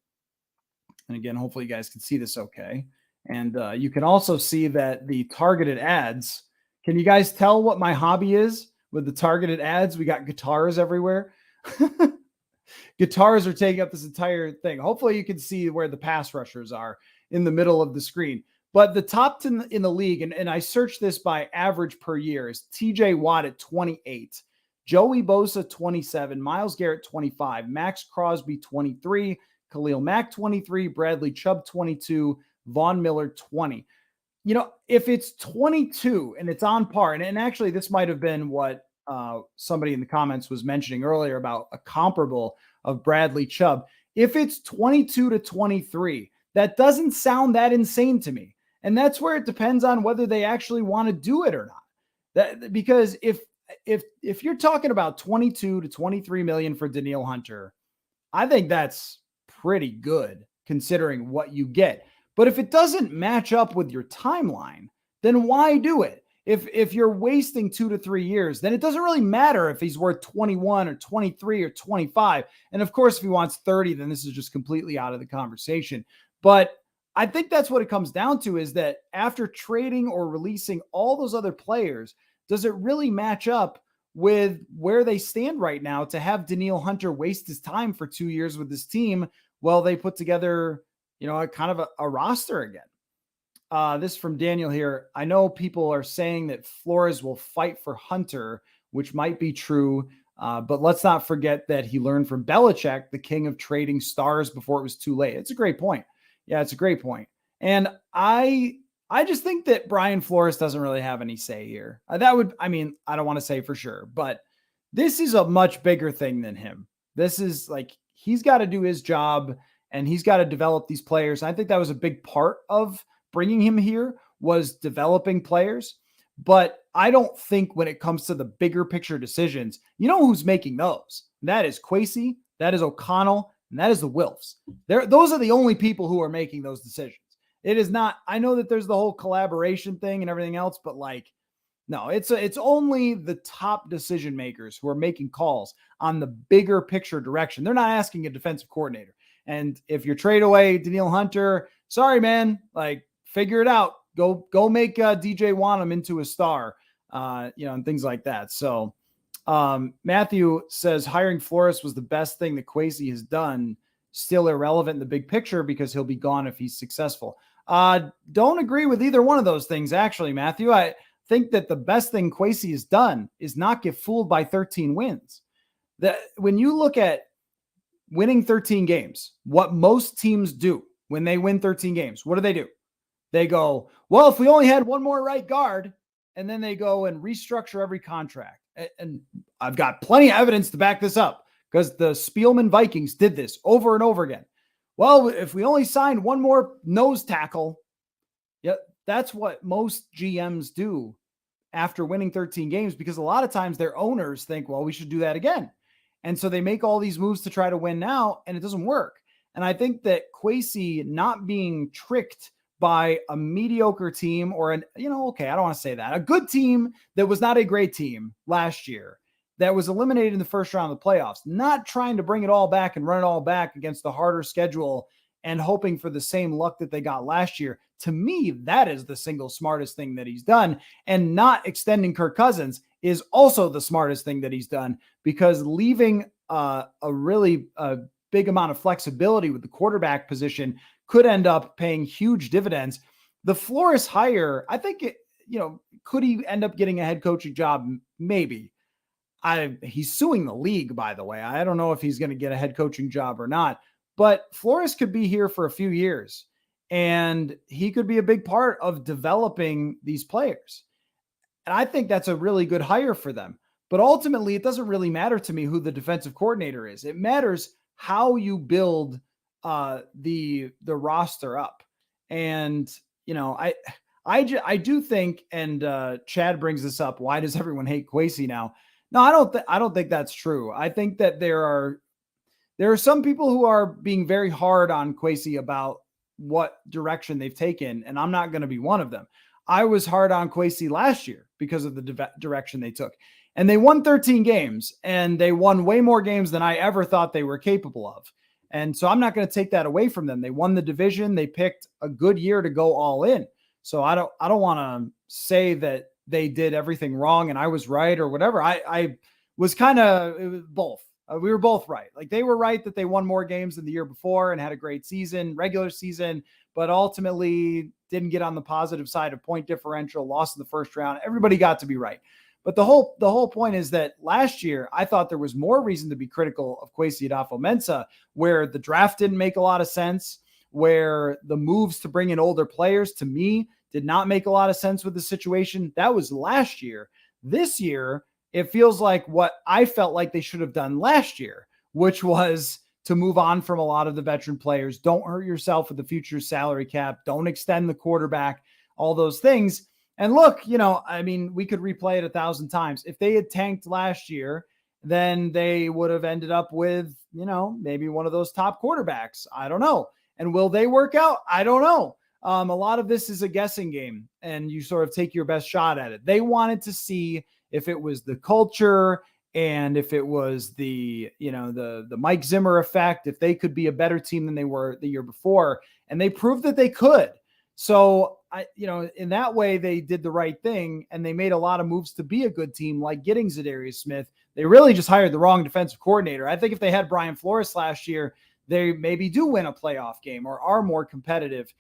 And again, hopefully you guys can see this okay. And you can also see that the targeted ads, can you guys tell what my hobby is with the targeted ads? We got guitars everywhere. Guitars are taking up this entire thing. Hopefully you can see where the pass rushers are in the middle of the screen. But the top in the league, and I searched this by average per year, is TJ Watt at 28, Joey Bosa 27, Myles Garrett 25, Max Crosby 23, Khalil Mack 23, Bradley Chubb 22, Von Miller 20. You know, if it's 22 and it's on par, and actually this might have been what somebody in the comments was mentioning earlier about a comparable of Bradley Chubb. If it's 22 to 23, that doesn't sound that insane to me. And that's where it depends on whether they actually want to do it or not. Because if you're talking about 22 to 23 million for Danielle Hunter, I think that's pretty good considering what you get. But if it doesn't match up with your timeline, then why do it? If you're wasting 2 to 3 years, then it doesn't really matter if he's worth 21 or 23 or 25. And of course, if he wants 30, then this is just completely out of the conversation. But I think that's what it comes down to, is that after trading or releasing all those other players, does it really match up with where they stand right now to have Danielle Hunter waste his time for 2 years with his team while they put together, you know, a kind of a roster again? This from Daniel here. I know people are saying that Flores will fight for Hunter, which might be true. But let's not forget that he learned from Belichick, the king of trading stars before it was too late. It's a great point. Yeah, it's a great point. And I just think that Brian Flores doesn't really have any say here. I don't want to say for sure, but this is a much bigger thing than him. This is like, he's got to do his job and he's got to develop these players. I think that was a big part of bringing him here, was developing players. But I don't think when it comes to the bigger picture decisions, you know who's making those? That is Kwesi, that is O'Connell, and that is the Wilfs. Those are the only people who are making those decisions. It is not, I know that there's the whole collaboration thing and everything else, but like, no, it's only the top decision makers who are making calls on the bigger picture direction. They're not asking a defensive coordinator. And if you trade away Danielle Hunter, sorry, man, like, figure it out. Go make DJ Wanham into a star, and things like that. So Matthew says hiring Flores was the best thing that Kwesi has done. Still irrelevant in the big picture because he'll be gone if he's successful. Don't agree with either one of those things, actually, Matthew. I think that the best thing Kwesi has done is not get fooled by 13 wins. That when you look at winning 13 games, what most teams do when they win 13 games, what do? They go, well, if we only had one more right guard, and then they go and restructure every contract. And I've got plenty of evidence to back this up because the Spielman Vikings did this over and over again. Well, if we only signed one more nose tackle, yeah, that's what most GMs do after winning 13 games, because a lot of times their owners think, well, we should do that again. And so they make all these moves to try to win now, and it doesn't work. And I think that Kwesi not being tricked by a mediocre team or I don't want to say that, a good team that was not a great team last year, that was eliminated in the first round of the playoffs, not trying to bring it all back and run it all back against the harder schedule and hoping for the same luck that they got last year. To me, that is the single smartest thing that he's done. And not extending Kirk Cousins is also the smartest thing that he's done, because leaving a really big amount of flexibility with the quarterback position could end up paying huge dividends. The Flores hire, I think, could he end up getting a head coaching job? Maybe. He's suing the league, by the way. I don't know if he's going to get a head coaching job or not, but Flores could be here for a few years and he could be a big part of developing these players. And I think that's a really good hire for them. But ultimately, it doesn't really matter to me who the defensive coordinator is. It matters how you build the roster up. And, I do think, and Chad brings this up, why does everyone hate Kwesi now? No, I don't think that's true. I think that there are some people who are being very hard on Kwesi about what direction they've taken, and I'm not going to be one of them. I was hard on Kwesi last year because of the direction they took. And they won 13 games, and they won way more games than I ever thought they were capable of. And so I'm not going to take that away from them. They won the division. They picked a good year to go all in. So I don't want to say that they did everything wrong and I was right or whatever. I was kind of both. We were both right. Like, they were right that they won more games than the year before and had a great season, regular season, but ultimately didn't get on the positive side of point differential, lost in the first round. Everybody got to be right. But the whole point is that last year, I thought there was more reason to be critical of Kwesi Adofo-Mensah, where the draft didn't make a lot of sense, where the moves to bring in older players, to me, did not make a lot of sense with the situation. That was last year. This year, it feels like what I felt like they should have done last year, which was to move on from a lot of the veteran players. Don't hurt yourself with the future salary cap. Don't extend the quarterback, all those things. And look, we could replay it 1,000 times. If they had tanked last year, then they would have ended up with, maybe one of those top quarterbacks. I don't know. And will they work out? I don't know. A lot of this is a guessing game, and you sort of take your best shot at it. They wanted to see if it was the culture and if it was the Mike Zimmer effect, if they could be a better team than they were the year before. And they proved that they could. So in that way, they did the right thing, and they made a lot of moves to be a good team, like getting za'darius Smith. They really just hired the wrong defensive coordinator. I think if they had Brian Flores last year, they maybe do win a playoff game or are more competitive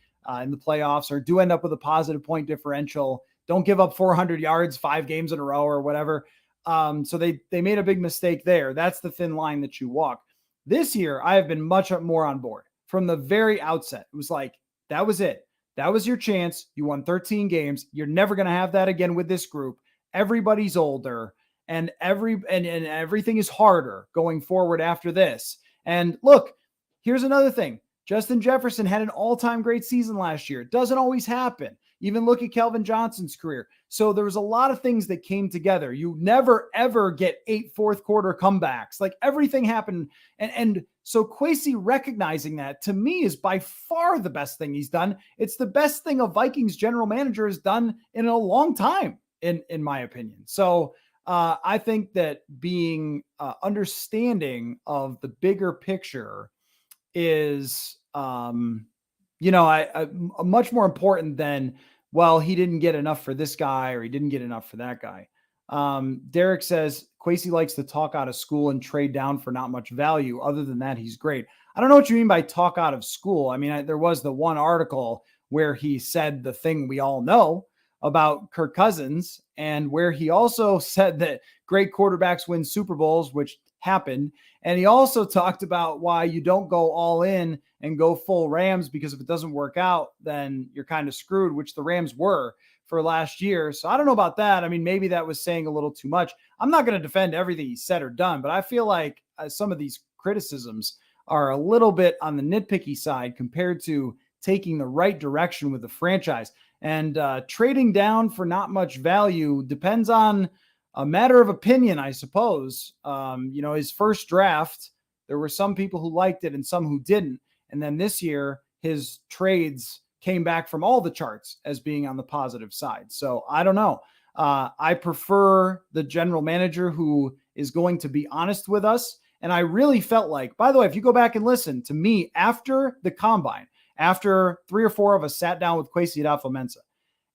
in the playoffs, or do end up with a positive point differential. Don't give up 400 yards 5 games in a row or whatever. So they made a big mistake there. That's the thin line that you walk. This year, I have been much more on board from the very outset. It was like, that was it. That was your chance. You won 13 games. You're never going to have that again with this group. Everybody's older, and everything is harder going forward after this. And look, here's another thing. Justin Jefferson had an all-time great season last year. It doesn't always happen. Even look at Kelvin Johnson's career. So there was a lot of things that came together. You never, ever get 8 fourth quarter comebacks. Like, everything happened. And so Kwesi recognizing that, to me, is by far the best thing he's done. It's the best thing a Vikings general manager has done in a long time, in my opinion. So I think that being understanding of the bigger picture is, much more important than, well, he didn't get enough for this guy or he didn't get enough for that guy. Derek says Kwesi likes to talk out of school and trade down for not much value. Other than that, he's great. I don't know what you mean by talk out of school. I mean, there was the one article where he said the thing we all know about Kirk Cousins, and where he also said that great quarterbacks win Super Bowls, which happened. And he also talked about why you don't go all in and go full Rams, because if it doesn't work out, then you're kind of screwed, which the Rams were for last year. So I don't know about that. I mean, maybe that was saying a little too much. I'm not going to defend everything he said or done, but I feel like some of these criticisms are a little bit on the nitpicky side compared to taking the right direction with the franchise. And trading down for not much value depends on a matter of opinion, I suppose. His first draft, there were some people who liked it and some who didn't. And then this year, his trades came back from all the charts as being on the positive side. So I don't know. I prefer the general manager who is going to be honest with us. And I really felt like, by the way, if you go back and listen to me after the combine, after 3 or 4 of us sat down with Kwesi Adofo-Mensah,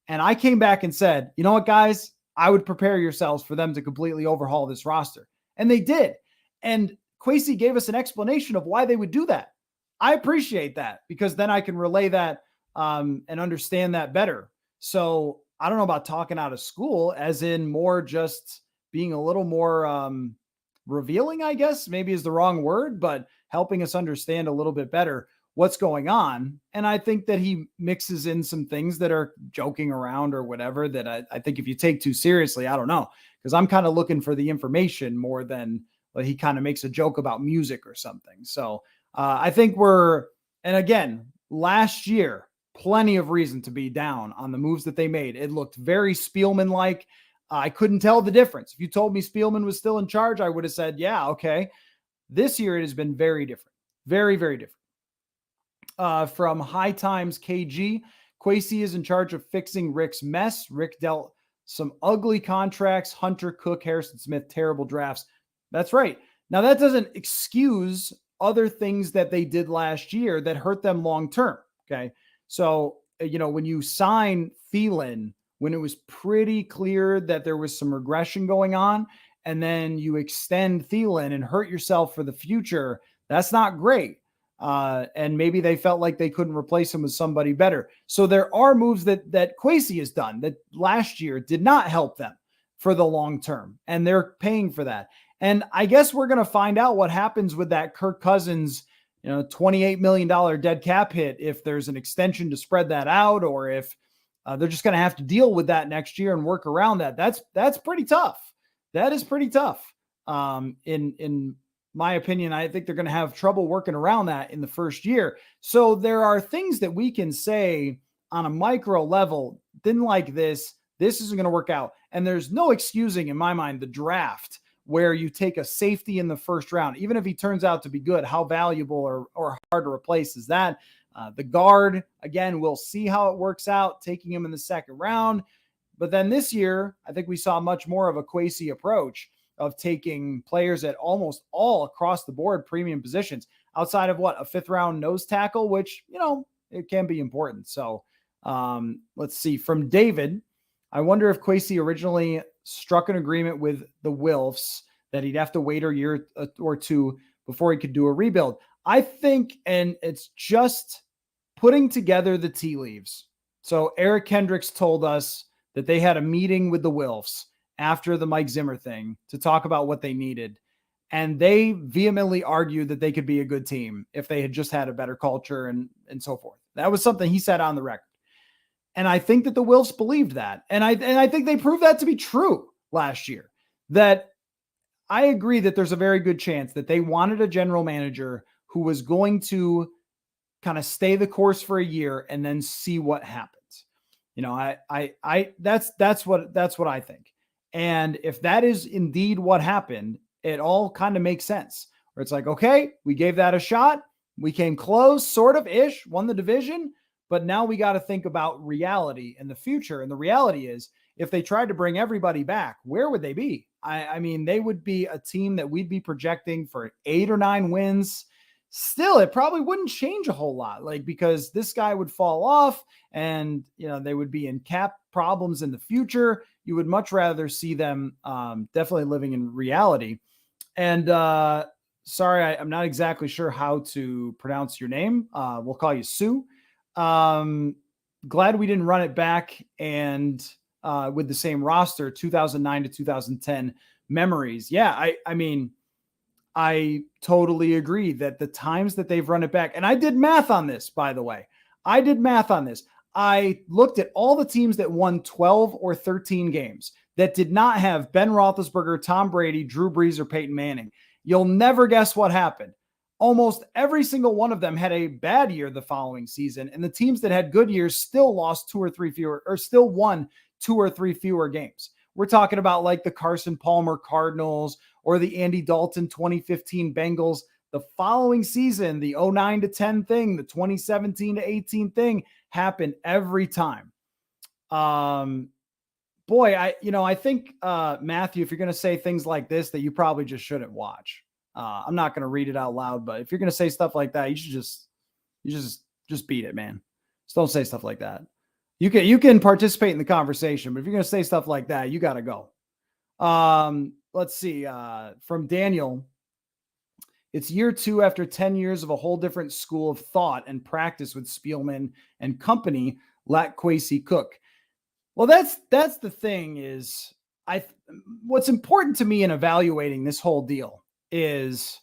and I came back and said, you know what, guys, I would prepare yourselves for them to completely overhaul this roster. And they did. And Kwesi gave us an explanation of why they would do that. I appreciate that because then I can relay that and understand that better. So I don't know about talking out of school, as in more just being a little more revealing, I guess, maybe is the wrong word, but helping us understand a little bit better what's going on. And I think that he mixes in some things that are joking around or whatever that I think if you take too seriously, I don't know, because I'm kind of looking for the information more than he kind of makes a joke about music or something. So I think and again, last year, plenty of reason to be down on the moves that they made. It looked very Spielman-like. I couldn't tell the difference. If you told me Spielman was still in charge, I would have said, yeah, okay. This year, it has been very different. Very, very different. From High Times KG, Kwesi is in charge of fixing Rick's mess. Rick dealt some ugly contracts. Hunter, Cook, Harrison Smith, terrible drafts. That's right. Now, that doesn't excuse other things that they did last year that hurt them long term. Okay. So, when you sign Thielen, when it was pretty clear that there was some regression going on, and then you extend Thielen and hurt yourself for the future, that's not great. And maybe they felt like they couldn't replace him with somebody better. So there are moves that Kwesi has done that last year did not help them for the long term, and they're paying for that. And I guess we're going to find out what happens with that Kirk Cousins, $28 million dead cap hit, if there's an extension to spread that out, or if they're just going to have to deal with that next year and work around that. That's pretty tough. That is pretty tough. In my opinion, I think they're going to have trouble working around that in the first year. So there are things that we can say on a micro level, didn't like this isn't going to work out. And there's no excusing, in my mind, the draft where you take a safety in the first round, even if he turns out to be good, how valuable or hard to replace is that? The guard, again, we'll see how it works out, taking him in the second round. But then this year, I think we saw much more of a Kwesi approach of taking players at almost all across the board premium positions, outside of a fifth round nose tackle, which, it can be important. So let's see. From David, I wonder if Kwesi originally struck an agreement with the Wilfs that he'd have to wait a year or two before he could do a rebuild. I think, and it's just putting together the tea leaves. So Eric Kendricks told us that they had a meeting with the Wilfs after the Mike Zimmer thing to talk about what they needed. And they vehemently argued that they could be a good team if they had just had a better culture and so forth. That was something he said on the record. And I think that the Wilfs believed that. And I think they proved that to be true last year. That I agree that there's a very good chance that they wanted a general manager who was going to kind of stay the course for a year and then see what happens. That's what I think. And if that is indeed what happened, it all kind of makes sense. Where it's like, okay, we gave that a shot. We came close, sort of ish, won the division. But now we got to think about reality in the future. And the reality is, if they tried to bring everybody back, where would they be? I mean, they would be a team that we'd be projecting for 8 or 9 wins. Still, it probably wouldn't change a whole lot, because this guy would fall off and, they would be in cap problems in the future. You would much rather see them definitely living in reality. And sorry, I'm not exactly sure how to pronounce your name. We'll call you Sue. Glad we didn't run it back and with the same roster, 2009 to 2010 memories. Yeah, I mean, I totally agree that the times that they've run it back, and I did math on this, by the way. I did math on this. I looked at all the teams that won 12 or 13 games that did not have Ben Roethlisberger, Tom Brady, Drew Brees, or Peyton Manning. You'll never guess what happened. Almost every single one of them had a bad year the following season, and the teams that had good years still lost 2 or 3 fewer, or still won 2 or 3 fewer games. We're talking about like the Carson Palmer Cardinals or the Andy Dalton 2015 Bengals. The following season, the 09 to 10 thing, the 2017 to 18 thing happened every time. boy, I think, Matthew, if you're going to say things like this, that you probably just shouldn't watch. I'm not going to read it out loud, but if you're going to say stuff like that, you should just beat it, man. Just don't say stuff like that. You can participate in the conversation, but if you're going to say stuff like that, you got to go. Let's see, from Daniel. It's year 2 after 10 years of a whole different school of thought and practice with Spielman and company. Lack Kwesi Cook. Well, that's the thing is what's important to me in evaluating this whole deal is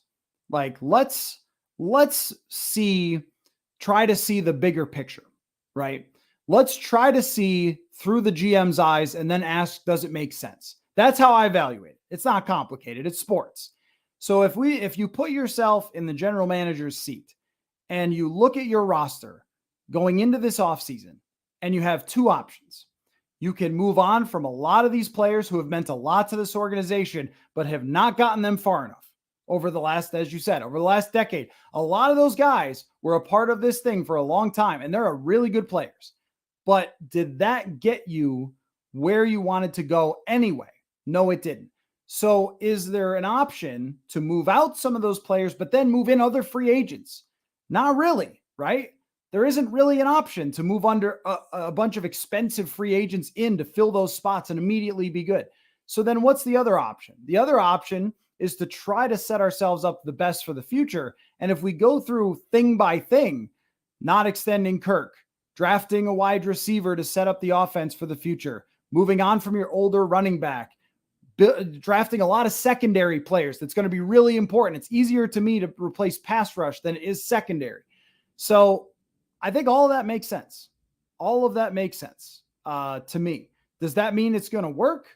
like, let's try to see the bigger picture, right? Let's try to see through the GM's eyes and then ask, does it make sense? That's how I evaluate it. It's not complicated. It's sports. So if you put yourself in the general manager's seat and you look at your roster going into this offseason and you have 2 options, you can move on from a lot of these players who have meant a lot to this organization, but have not gotten them far enough over the last, as you said, over the last decade. A lot of those guys were a part of this thing for a long time, and they're really good players. But did that get you where you wanted to go anyway? No, it didn't. So is there an option to move out some of those players, but then move in other free agents? Not really, right? There isn't really an option to move under a bunch of expensive free agents in to fill those spots and immediately be good. So then what's the other option? The other option is to try to set ourselves up the best for the future. And if we go through thing by thing, not extending Kirk, drafting a wide receiver to set up the offense for the future, moving on from your older running back, drafting a lot of secondary players, that's going to be really important. It's easier to me to replace pass rush than it is secondary. So I think all of that makes sense. All of that makes sense to me. Does that mean it's going to work?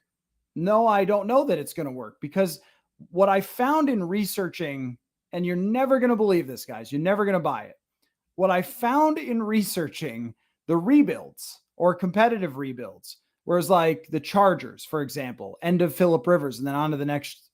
No, I don't know that it's going to work, because what I found in researching, and you're never going to believe this, guys, you're never going to buy it. What I found in researching the rebuilds or competitive rebuilds, whereas like the Chargers, for example, end of Phillip Rivers and then on to the next,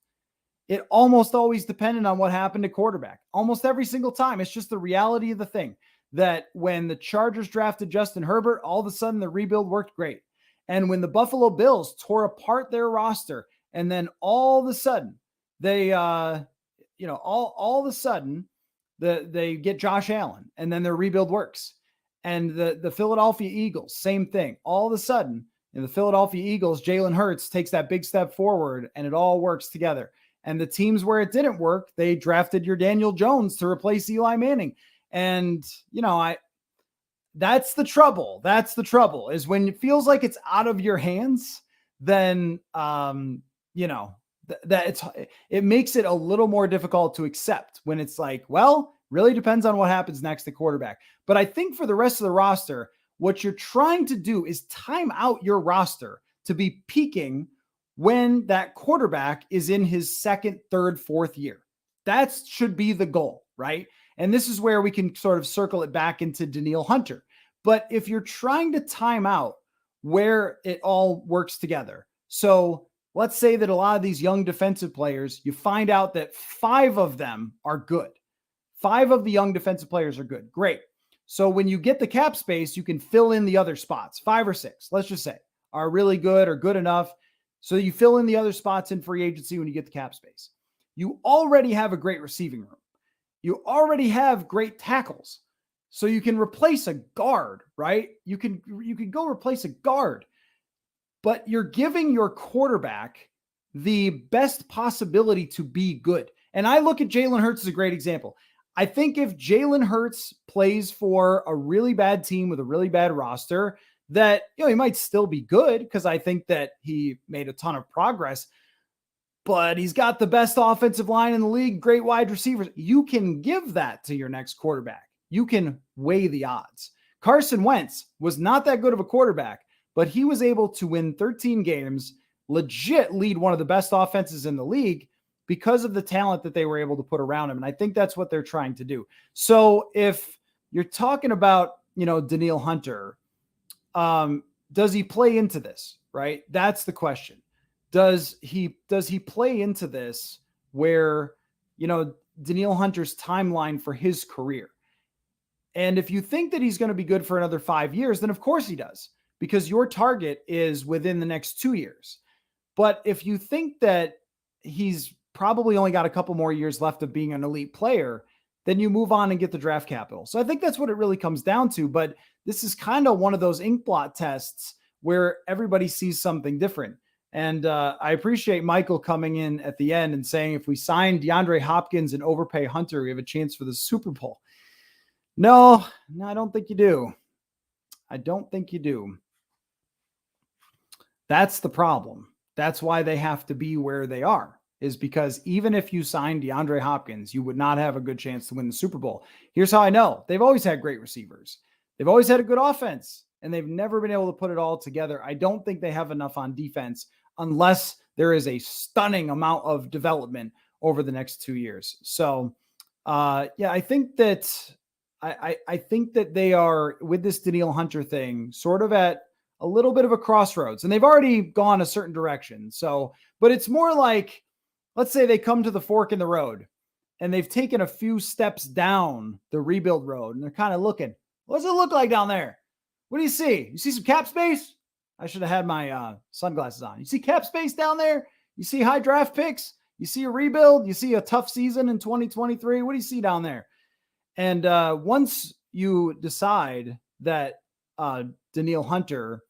it almost always depended on what happened to quarterback. Almost every single time. It's just the reality of the thing that when the Chargers drafted Justin Herbert, all of a sudden the rebuild worked great. And when the Buffalo Bills tore apart their roster, and then all of a sudden they, all of a sudden they get Josh Allen, and then their rebuild works. And the Philadelphia Eagles, same thing. All of a sudden, in the Philadelphia Eagles, Jalen Hurts takes that big step forward, and it all works together. And the teams where it didn't work, they drafted your Daniel Jones to replace Eli Manning. And, that's the trouble. That's the trouble, is when it feels like it's out of your hands, then, it makes it a little more difficult to accept when it's like, well, really depends on what happens next at quarterback. But I think for the rest of the roster, what you're trying to do is time out your roster to be peaking when that quarterback is in his second, third, fourth year. That should be the goal, right? And this is where we can sort of circle it back into Danielle Hunter. But if you're trying to time out where it all works together, so let's say that a lot of these young defensive players, you find out that 5 of them are good. 5 of the young defensive players are good. Great. So when you get the cap space, you can fill in the other spots. 5 or 6, let's just say, are really good or good enough. So you fill in the other spots in free agency when you get the cap space. You already have a great receiving room. You already have great tackles. So you can replace a guard, right? You can go replace a guard. But you're giving your quarterback the best possibility to be good. And I look at Jalen Hurts as a great example. I think if Jalen Hurts plays for a really bad team with a really bad roster, that, he might still be good, because I think that he made a ton of progress, but he's got the best offensive line in the league, great wide receivers. You can give that to your next quarterback. You can weigh the odds. Carson Wentz was not that good of a quarterback, but he was able to win 13 games, legit lead one of the best offenses in the league because of the talent that they were able to put around him. And I think that's what they're trying to do. So if you're talking about, Danielle Hunter, does he play into this, right? That's the question. Does he play into this where, Danielle Hunter's timeline for his career? And if you think that he's going to be good for another 5 years, then of course he does. because your target is within the next 2 years. But if you think that he's probably only got a couple more years left of being an elite player, then you move on and get the draft capital. So I think that's what it really comes down to. But this is kind of one of those ink blot tests where everybody sees something different. And I appreciate Michael coming in at the end and saying, if we sign DeAndre Hopkins and overpay Hunter, we have a chance for the Super Bowl. No, I don't think you do. I don't think you do. That's the problem. That's why they have to be where they are, is because even if you signed DeAndre Hopkins, you would not have a good chance to win the Super Bowl. Here's how I know. They've always had great receivers. They've always had a good offense, and they've never been able to put it all together. I don't think they have enough on defense unless there is a stunning amount of development over the next 2 years. So, I think that I think that they are, with this Danielle Hunter thing, sort of at a little bit of a crossroads, and they've already gone a certain direction. So, but it's more like, let's say they come to the fork in the road and they've taken a few steps down the rebuild road and they're kind of looking, what does it look like down there? What do you see? You see some cap space? I should have had my sunglasses on. You see cap space down there? You see high draft picks? You see a rebuild? You see a tough season in 2023? What do you see down there? And once you decide that Danielle Hunter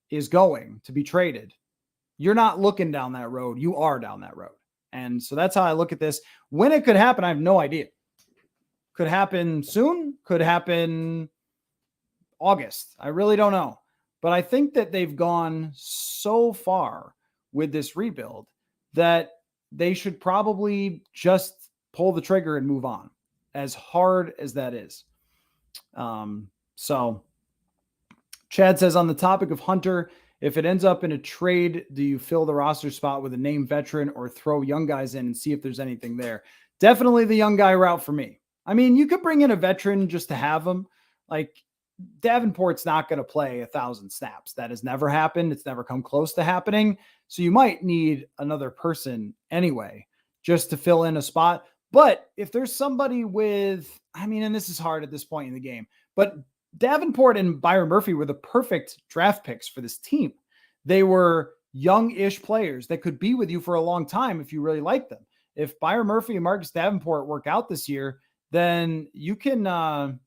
is going to be traded, you're not looking down that road. You are down that road. And so that's how I look at this. When it could happen, I have no idea. Could happen soon. Could happen August. I really don't know. But I think that they've gone so far with this rebuild that they should probably just pull the trigger and move on, as hard as that is. So Chad says, on the topic of Hunter, if it ends up in a trade, do you fill the roster spot with a named veteran or throw young guys in and see if there's anything there? Definitely the young guy route for me. I mean, you could bring in a veteran just to have him. Like, Davenport's not going to play 1,000 snaps. That has never happened. It's never come close to happening. So you might need another person anyway, just to fill in a spot. But if there's somebody with, I mean, and this is hard at this point in the game, but Davenport and Byron Murphy were the perfect draft picks for this team. They were young-ish players that could be with you for a long time if you really like them. If Byron Murphy and Marcus Davenport work out this year, then you can,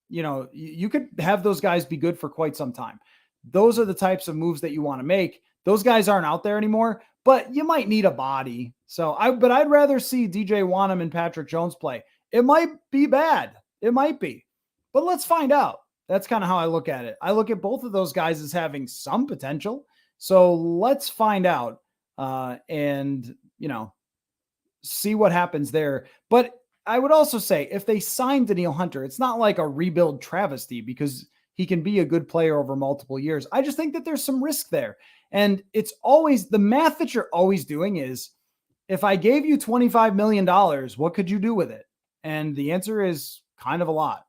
you could have those guys be good for quite some time. Those are the types of moves that you want to make. Those guys aren't out there anymore, but you might need a body. But I'd rather see DJ Wanham and Patrick Jones play. It might be bad. It might be, but let's find out. That's kind of how I look at it. I look at both of those guys as having some potential. So let's find out and see what happens there. But I would also say, if they sign Danielle Hunter, it's not like a rebuild travesty because he can be a good player over multiple years. I just think that there's some risk there. And it's always the math that you're always doing is, if I gave you $25 million, what could you do with it? And the answer is kind of a lot.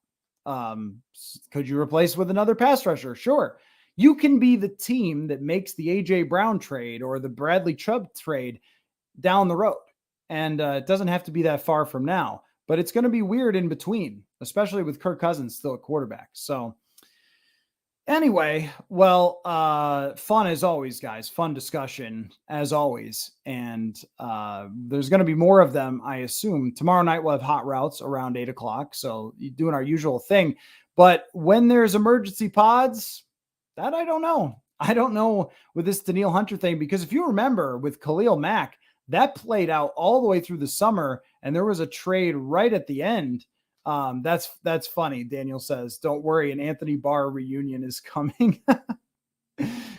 Could you replace with another pass rusher? Sure. You can be the team that makes the AJ Brown trade or the Bradley Chubb trade down the road. And it doesn't have to be that far from now, but it's going to be weird in between, especially with Kirk Cousins still at quarterback. So anyway, well, fun as always, guys. Fun discussion as always. And there's going to be more of them, I assume. Tomorrow night we'll have hot routes around 8 o'clock. So doing our usual thing. But when there's emergency pods, that I don't know. I don't know with this Danielle Hunter thing, because if you remember with Khalil Mack, that played out all the way through the summer, and there was a trade right at the end. That's funny. Daniel says, don't worry, an Anthony Barr reunion is coming.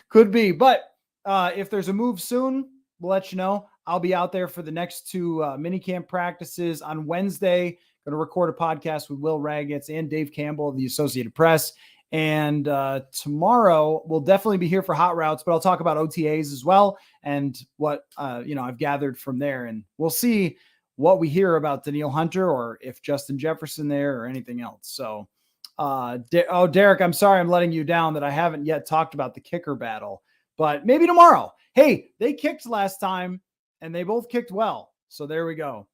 Could be. But if there's a move soon, we'll let you know. I'll be out there for the next two minicamp practices on Wednesday. Going to record a podcast with Will Ragetz and Dave Campbell of the Associated Press. And tomorrow we'll definitely be here for hot routes, but I'll talk about OTAs as well and what, I've gathered from there. And we'll see what we hear about Danielle Hunter or if Justin Jefferson there or anything else. So, Derek, I'm sorry I'm letting you down that I haven't yet talked about the kicker battle, but maybe tomorrow. Hey, they kicked last time and they both kicked well. So there we go.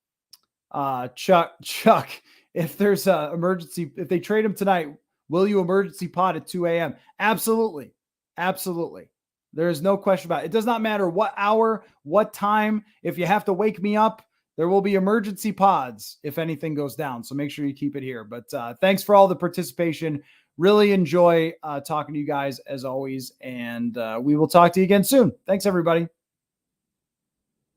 Chuck, if there's a emergency, if they trade him tonight, will you emergency pod at 2 a.m.? Absolutely. Absolutely. There is no question about it. It does not matter what hour, what time. If you have to wake me up, there will be emergency pods if anything goes down. So make sure you keep it here. But thanks for all the participation. Really enjoy talking to you guys as always. And we will talk to you again soon. Thanks, everybody.